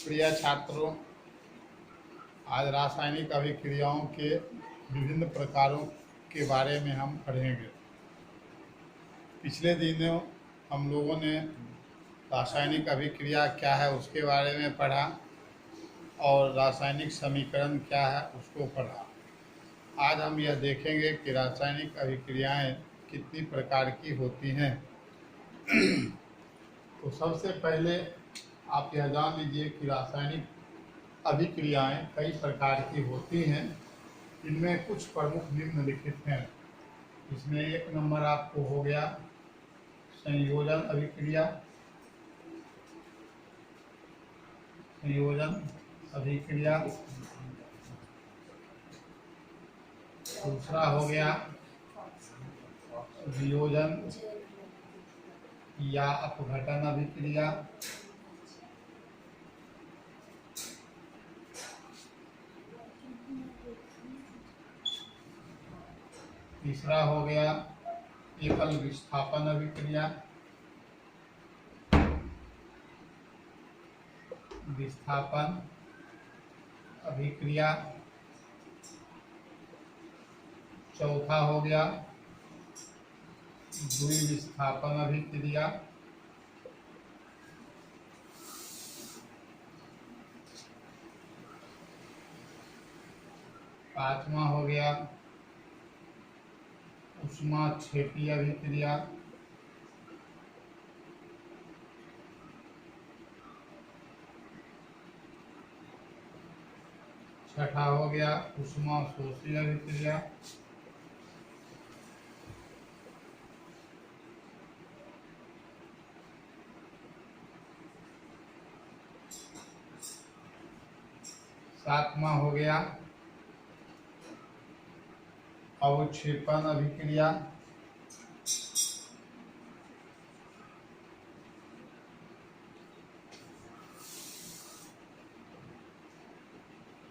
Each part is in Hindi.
प्रिय छात्रों, आज रासायनिक अभिक्रियाओं के विभिन्न प्रकारों के बारे में हम पढ़ेंगे। पिछले दिनों हम लोगों ने रासायनिक अभिक्रिया क्या है उसके बारे में पढ़ा और रासायनिक समीकरण क्या है उसको पढ़ा। आज हम यह देखेंगे कि रासायनिक अभिक्रियाएं कितनी प्रकार की होती हैं। तो सबसे पहले आप यह जान लीजिए कि रासायनिक अभिक्रियाएं कई प्रकार की होती हैं। इनमें कुछ प्रमुख निम्नलिखित हैं। इसमें एक नंबर आपको हो गया संयोजन अभिक्रिया। संयोजन अभिक्रिया। दूसरा हो गया वियोजन या अपघटन अभिक्रिया। तीसरा हो गया एकल विस्थापन अभिक्रिया। विस्थापन अभिक्रिया। चौथा हो गया द्विविस्थापन अभिक्रिया। पांचवा हो गया ऊष्माक्षेपी अभिक्रिया। छठा हो गया ऊष्माशोषी अभिक्रिया। सातवां हो गया अवक्षेपन अभिक्रिया।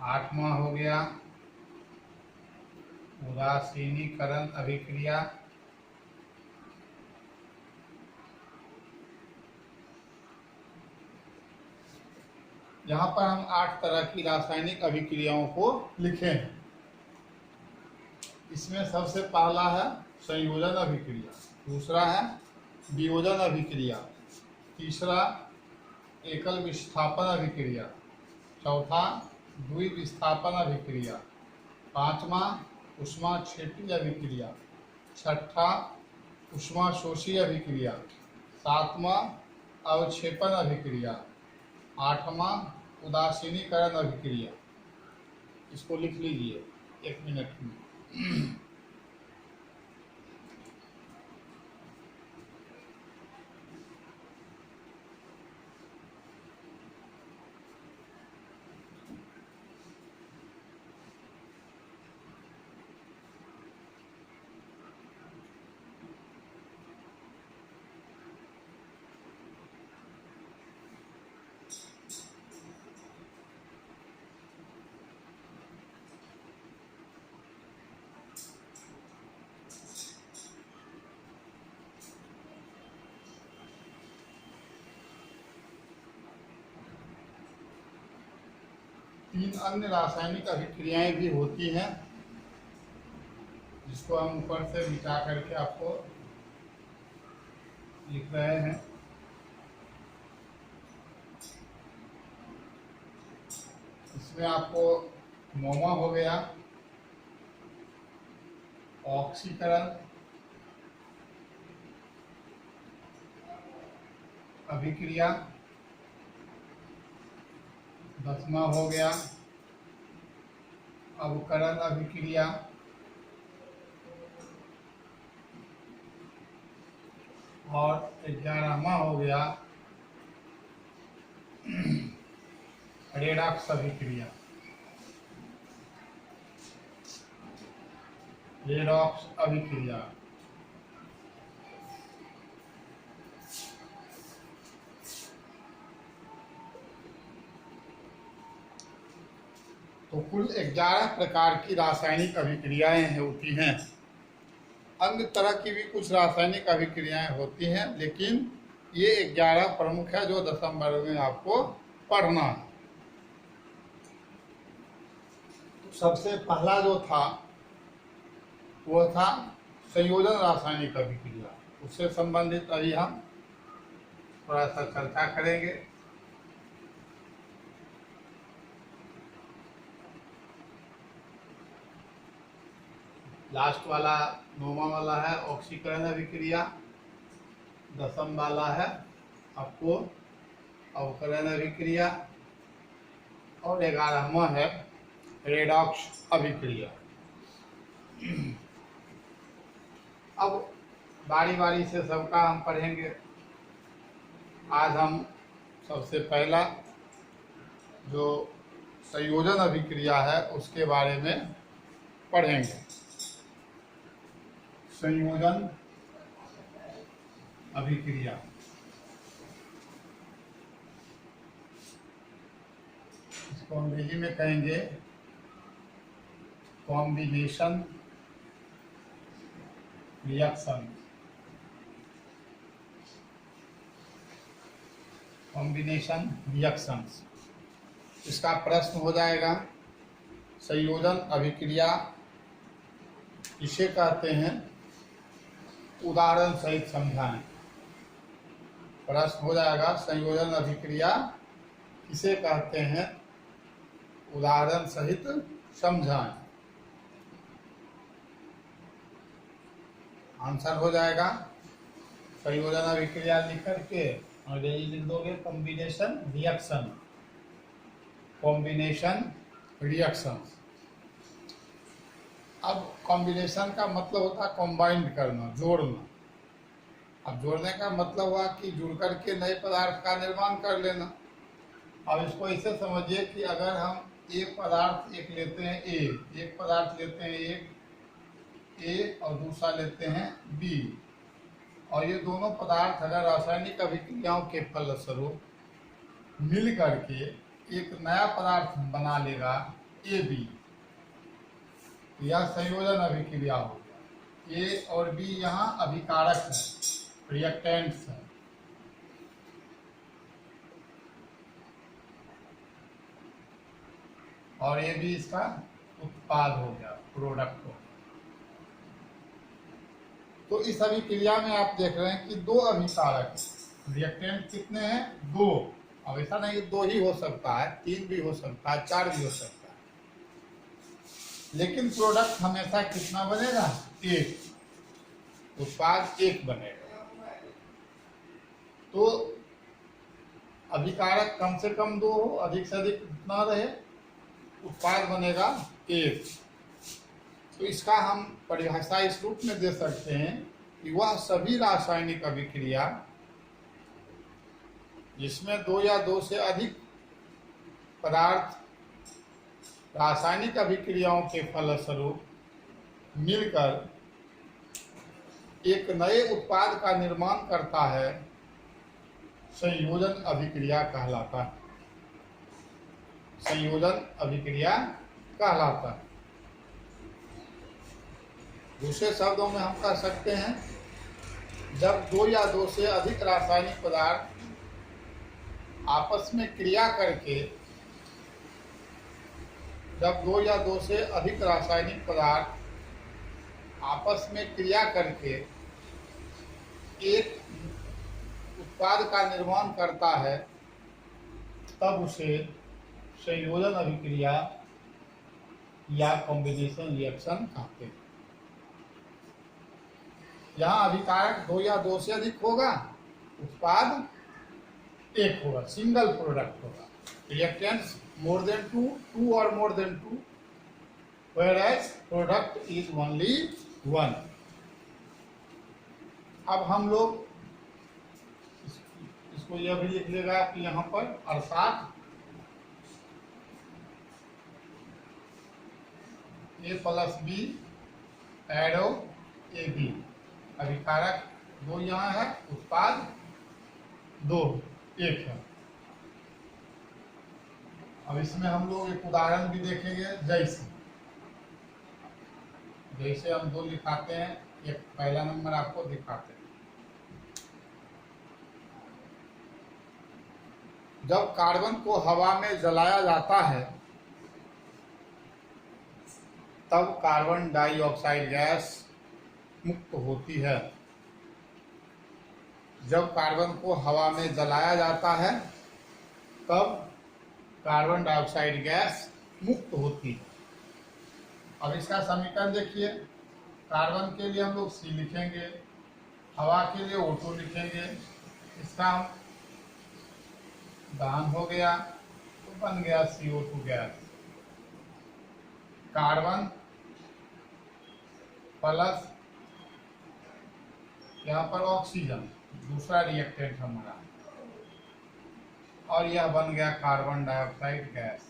आठवां हो गया उदासीनीकरण अभिक्रिया। यहाँ पर हम 8 तरह की रासायनिक अभिक्रियाओं को लिखे हैं। इसमें सबसे पहला है संयोजन अभिक्रिया, दूसरा है वियोजन अभिक्रिया, तीसरा एकल विस्थापन अभिक्रिया, चौथा द्विविस्थापन अभिक्रिया, पांचवा ऊष्माक्षेपी अभिक्रिया, छठा ऊष्माशोषी अभिक्रिया, सातवां अवक्षेपन अभिक्रिया, आठवां उदासीनीकरण अभिक्रिया। इसको लिख लीजिए 1 मिनट में। तीन अन्य रासायनिक अभिक्रियाएं भी होती हैं जिसको हम ऊपर से मिटा करके आपको लिख रहे हैं। इसमें आपको मोमा हो गया ऑक्सीकरण अभिक्रिया। 10वां हो गया अवकरण अभिक्रिया। और 11वां हो गया रेडॉक्स अभिक्रिया। रेडॉक्स अभिक्रिया। तो कुल 11 प्रकार की रासायनिक अभिक्रियाएं होती हैं। अन्य तरह की भी कुछ रासायनिक अभिक्रियाएं होती हैं, लेकिन ये 11 प्रमुख है जो 10 वर्ग में आपको पढ़ना है। सबसे पहला जो था वो था संयोजन रासायनिक अभिक्रिया। उससे संबंधित अभी हम थोड़ा सा चर्चा करेंगे। लास्ट वाला 9वां वाला है ऑक्सीकरण अभिक्रिया, 10वां वाला है आपको अवकरण अभिक्रिया और 11वां है रेडॉक्स अभिक्रिया। अब बारी बारी से सबका हम पढ़ेंगे। आज हम सबसे पहला जो संयोजन अभिक्रिया है उसके बारे में पढ़ेंगे। संयोजन अभिक्रिया इसको अंग्रेजी में कहेंगे कॉम्बिनेशन रिएक्शन। कॉम्बिनेशन रिएक्शंस, इसका प्रश्न हो जाएगा संयोजन अभिक्रिया किसे कहते हैं, उदाहरण सहित समझाएं। प्रश्न हो जाएगा संयोजन अभिक्रिया किसे कहते हैं, उदाहरण सहित समझाएं। आंसर हो जाएगा संयोजन अभिक्रिया लिख करके अंग्रेजी लिख दोगे कॉम्बिनेशन रिएक्शन। Combination reaction. अब कॉम्बिनेशन का मतलब होता है कंबाइंड करना, जोड़ना। अब जोड़ने का मतलब हुआ कि जुड़ करके नए पदार्थ का निर्माण कर लेना। अब इसको ऐसे समझिए कि अगर हम एक पदार्थ एक लेते हैं एक पदार्थ लेते हैं ए और दूसरा लेते हैं बी, और ये दोनों पदार्थ अगर रासायनिक अभिक्रियाओं के फलस्वरूप मिल करके एक नया पदार्थ बना लेगा ए बी, यह संयोजन अभिक्रिया हो गया। ए और बी यहाँ अभिकारक है, रिएक्टेंट्स है। और ये भी इसका उत्पाद हो गया, प्रोडक्ट हो गया। तो इस अभिक्रिया में आप देख रहे हैं कि दो अभिकारक, रिएक्टेंट कितने हैं, दो। अब ऐसा नहीं दो ही हो सकता है, तीन भी हो सकता है, चार भी हो सकता है, लेकिन प्रोडक्ट हमेशा कितना बनेगा, एक। उत्पाद एक बनेगा। तो अभिकारक कम से कम दो हो, अधिक से अधिक कितना रहे, उत्पाद बनेगा एक। तो इसका हम परिभाषा इस रूप में दे सकते हैं कि वह सभी रासायनिक अभिक्रिया जिसमें दो या दो से अधिक पदार्थ रासायनिक अभिक्रियाओं के फलस्वरूप मिलकर एक नए उत्पाद का निर्माण करता है, संयोजन अभिक्रिया कहलाता है। संयोजन अभिक्रिया कहलाता है। दूसरे शब्दों में हम कह सकते हैं जब दो या दो से अधिक रासायनिक पदार्थ आपस में क्रिया करके, जब दो या दो से अधिक रासायनिक पदार्थ आपस में क्रिया करके एक उत्पाद का निर्माण करता है, तब उसे संयोजन अभिक्रिया या कॉम्बिनेशन रिएक्शन कहते हैं। यहाँ अभिकारक दो या दो से अधिक होगा, उत्पाद एक होगा, सिंगल प्रोडक्ट होगा। Reactants more than two or more than two, whereas product is only one. अब हम लोग इसको यह भी लिख लेगा कि यहाँ पर अर्थात ए प्लस बी एडो ए बी, अभिकारक दो यहाँ है, उत्पाद दो एक है। अब इसमें हम लोग एक उदाहरण भी देखेंगे, जैसे हम दो लिखाते हैं, एक पहला नंबर आपको दिखाते हैं। जब कार्बन को हवा में जलाया जाता है तब कार्बन डाइऑक्साइड गैस मुक्त होती है। जब कार्बन को हवा में जलाया जाता है तब कार्बन डाइऑक्साइड गैस मुक्त होती है। अब इसका समीकरण देखिए, कार्बन के लिए हम लोग C लिखेंगे, हवा के लिए O2 लिखेंगे, इसका दहन हो गया तो बन गया CO2 गैस। कार्बन प्लस यहाँ पर ऑक्सीजन दूसरा रिएक्टेंट हमारा, और यह बन गया कार्बन डाइऑक्साइड गैस।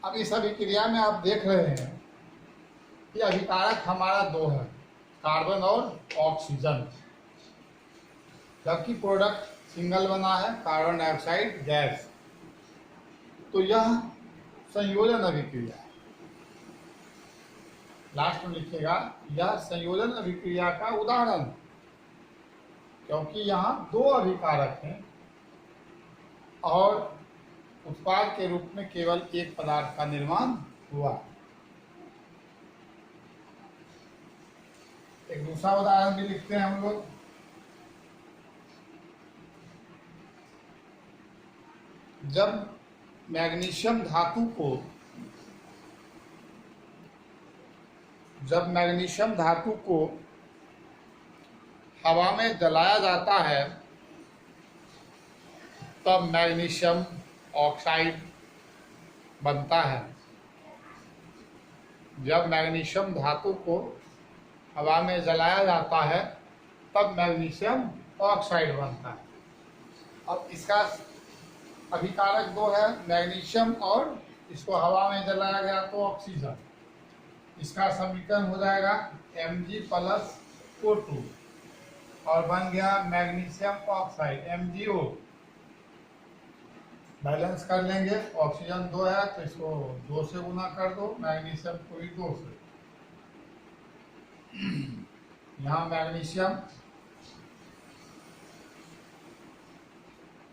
अब इस अभिक्रिया में आप देख रहे हैं कि अभिकारक हमारा दो है, कार्बन और ऑक्सीजन, जबकि प्रोडक्ट सिंगल बना है कार्बन डाइऑक्साइड गैस। तो यह संयोजन अभिक्रिया है। लास्ट में लिखिएगा यह संयोजन अभिक्रिया का उदाहरण, क्योंकि यहाँ दो अभिकारक हैं और उत्पाद के रूप में केवल एक पदार्थ का निर्माण हुआ। एक दूसरा उदाहरण भी लिखते हैं हम लोग। जब मैग्नीशियम धातु को हवा में जलाया जाता है तब मैग्नीशियम ऑक्साइड बनता है। जब मैग्नीशियम धातु को हवा में जलाया जाता है तब मैग्नीशियम ऑक्साइड बनता है। अब इसका अभिकारक दो है, मैग्नीशियम, और इसको हवा में जलाया गया तो ऑक्सीजन। इसका समीकरण हो जाएगा Mg प्लस O2 और बन गया मैग्नीशियम ऑक्साइड MgO। बैलेंस कर लेंगे, ऑक्सीजन 2 है तो इसको 2 से गुना कर दो, मैग्नीशियम को भी 2 से। यहाँ मैग्नीशियम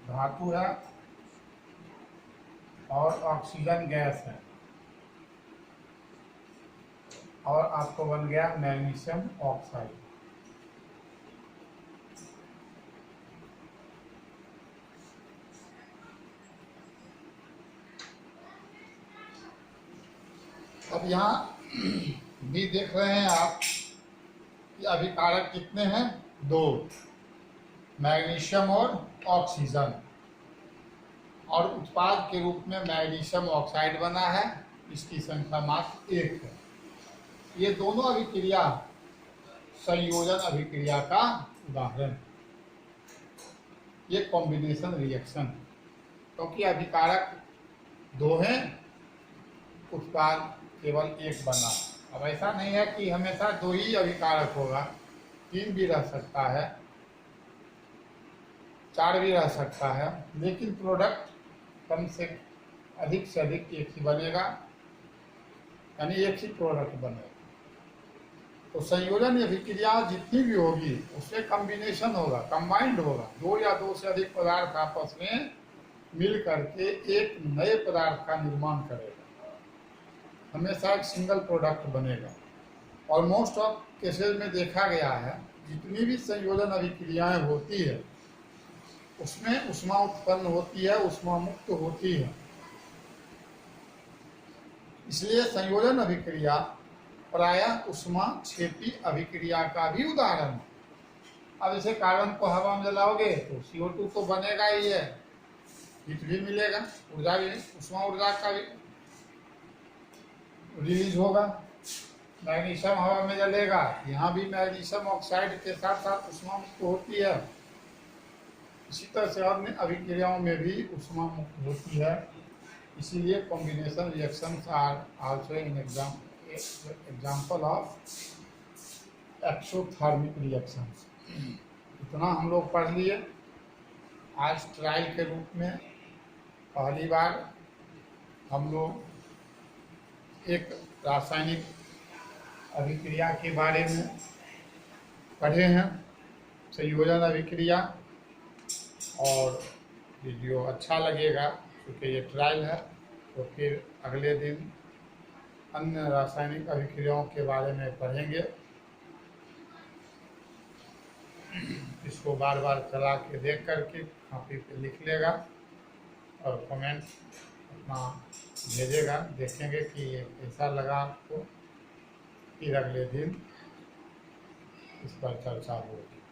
धातु है और ऑक्सीजन गैस है, और आपको बन गया मैग्नीशियम ऑक्साइड। अब यहाँ भी देख रहे हैं आप कि अभिकारक कितने हैं, दो, मैग्नीशियम और ऑक्सीजन, और उत्पाद के रूप में मैग्नीशियम ऑक्साइड बना है, इसकी संख्या मात्र 1 है। ये दोनों अभिक्रिया संयोजन अभिक्रिया का उदाहरण, ये कॉम्बिनेशन रिएक्शन, क्योंकि अभिकारक 2 हैं, उत्पाद केवल 1 बना। अब ऐसा नहीं है कि हमेशा 2 ही अभिकारक होगा, 3 भी रह सकता है, 4 भी रह सकता है, लेकिन प्रोडक्ट कम से अधिक एक ही बनेगा, यानी एक ही प्रोडक्ट बनेगा। तो संयोजन अभिक्रिया जितनी भी होगी उसमें कॉम्बिनेशन होगा, कंबाइंड होगा, 2 या 2 से अधिक पदार्थ आपस में मिल करके एक नए पदार्थ का निर्माण करेगा, हमेशा एक सिंगल प्रोडक्ट बनेगा। और मोस्ट ऑफ केसेस में देखा गया है जितनी भी संयोजन अभिक्रियाएं होती है उसमें ऊष्मा उत्पन्न होती है, ऊष्मा मुक्त होती है। इसलिए संयोजन अभिक्रिया प्रायः ऊष्मा क्षेपी अभिक्रिया का भी उदाहरण है। अब जैसे कार्बन को हवा में जलाओगे तो CO2 तो बनेगा ही है, हीट भी मिलेगा, ऊर्जा भी, ऊष्मा ऊर्जा का भी रिलीज होगा। मैग्नीशियम हवा में जलेगा, यहाँ भी मैग्नीशियम ऑक्साइड के साथ साथ ऊष्मा मुक्त होती है। इसी तरह से अन्य अभिक्रियाओं में भी ऊष्मा मुक्त होती है। इसीलिए combination reactions are also in example of exothermic reactions. इतना हम लोग पढ़ लिए। आज ट्रायल के रूप में पहली बार हम लोग एक रासायनिक अभिक्रिया के बारे में पढ़े हैं। संयोजन अभिक्रिया। और वीडियो अच्छा लगेगा क्योंकि ये ट्रायल है, तो फिर अगले दिन अन्य रासायनिक अभिक्रियाओं के बारे में पढ़ेंगे। इसको बार बार चला के देख करके कॉपी पे लिख लेगा और कमेंट अपना भेजेगा, देखेंगे कि ये कैसा लगा आपको। फिर अगले दिन इस पर चर्चा होगी।